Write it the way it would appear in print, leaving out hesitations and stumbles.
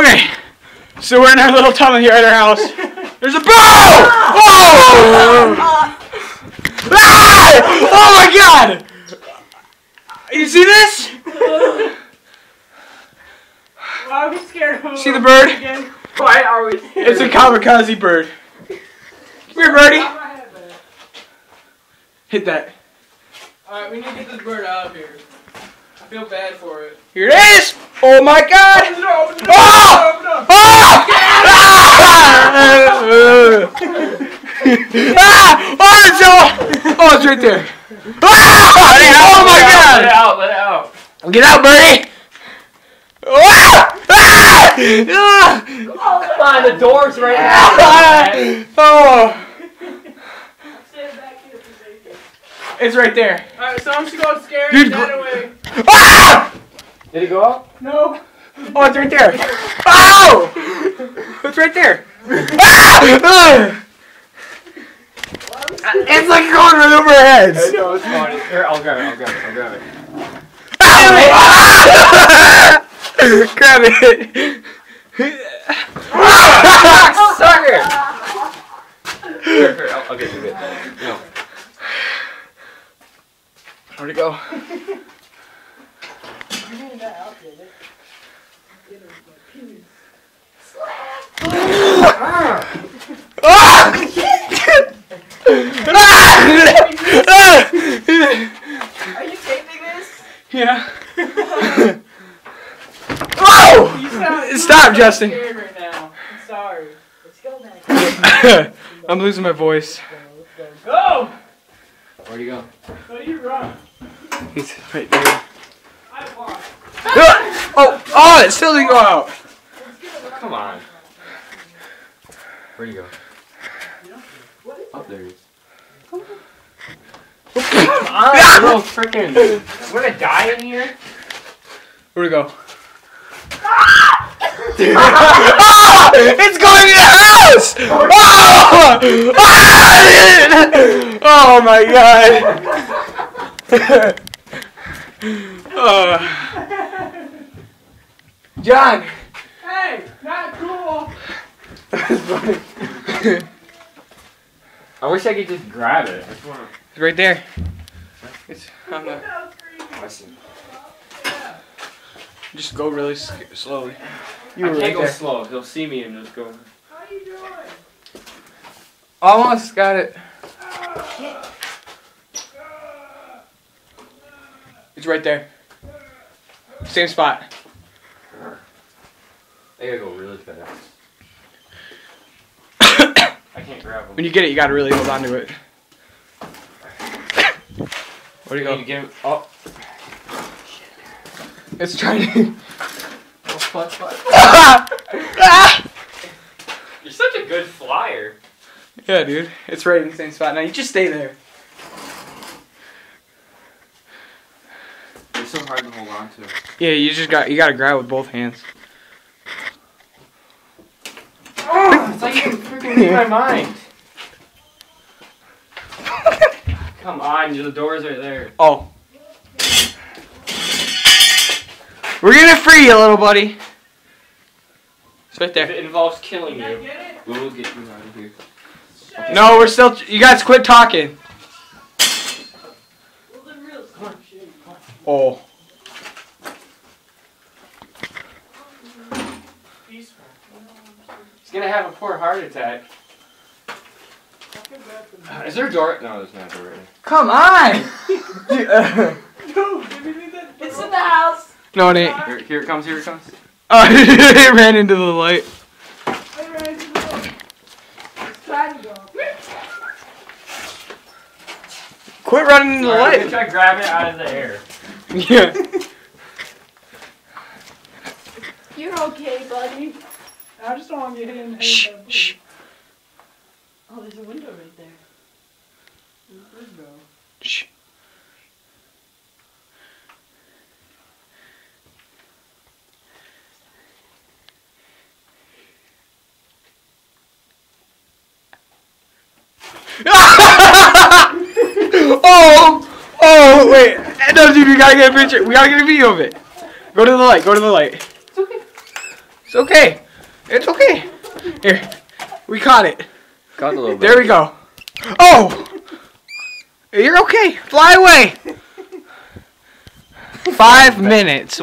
Okay, so we're in our little tunnel here at our house. There's a bird! Oh! Ah! Oh my god! You see this? Why are we scared of See the bird? again? Why are we scared? It's a kamikaze bird. Come here, birdie. Hit that. Alright, we need to get this bird out of here. I feel bad for it. Here it is! Oh my god! Open the door, open the door, Oh! open the door. Oh! Ah! Oh, it's oh, it's right there. Ah! Oh my god! Let it out, let it out. Get out, birdie! Ah! Ah! Ah! Come on, the door's right there. Oh! It's right there. Alright, so I'm just going to scare Dude, that away. Ah! Did it go out? No. Oh, it's right there. Oh! It's right there. Ah! It's like going right over our heads. I know, it's funny. Here, I'll grab it, I'll grab it, I'll grab it. Grab it. Sucker! Here, I'll get you. No. Where'd it go? Are you taping this? Yeah. Oh! You sound Stop, Justin. scared right now. I'm sorry. Let's go now. I'm losing my voice. Go! Where'd he go? So you run. He's right there. I walk. Oh, it still didn't go out. Come on. Where'd he go? Up there he is. Come on, little frickin'. I'm gonna die in here? Where'd it go? Oh, it's going in the house! Oh, oh my god! John! Hey, not cool. I wish I could just grab it. It's right there. It's on the. Listen. Just go really slowly. I can't go slow. He'll see me and just go. How you doing? Almost got it. It's right there. Same spot. I gotta go really fast. I can't grab him. When you get it, you gotta really hold on to it. Where'd you You go? get him. Oh. It's trying to. You're such a good flyer. Yeah, dude. It's right in the same spot. Now you just stay there. It's so hard to hold on to. Yeah, you gotta grab with both hands. It's like you can freaking read my mind. Come on, the door's right there. Oh. We're gonna free you, little buddy. It's right If there. it involves killing Did I you, get it? we will get you out of here. No, we're still. You guys quit talking. Well, the real stuff. Oh. Peaceful. He's gonna have a poor heart attack. Is there a door? No, there's not a door right there. Come on. Dude, give me that. It's in the house. No, it ain't. Here it comes, here it comes. Oh, it ran into the light. I ran to the door. It's trying to go. Quit running into the Alright, I'm gonna light. try to grab it out of the air. Yeah. You're okay, buddy. I just don't want to get in. Shh. Shh. Oh, there's a window right there. There's a window. Shh. Oh, wait. No, dude, we gotta get a picture. We gotta get a video of it. Go to the light. Go to the light. It's okay. It's okay. It's okay. Here. We caught it. Got a little bit. There we go. Oh! You're okay. Fly away. 5 minutes.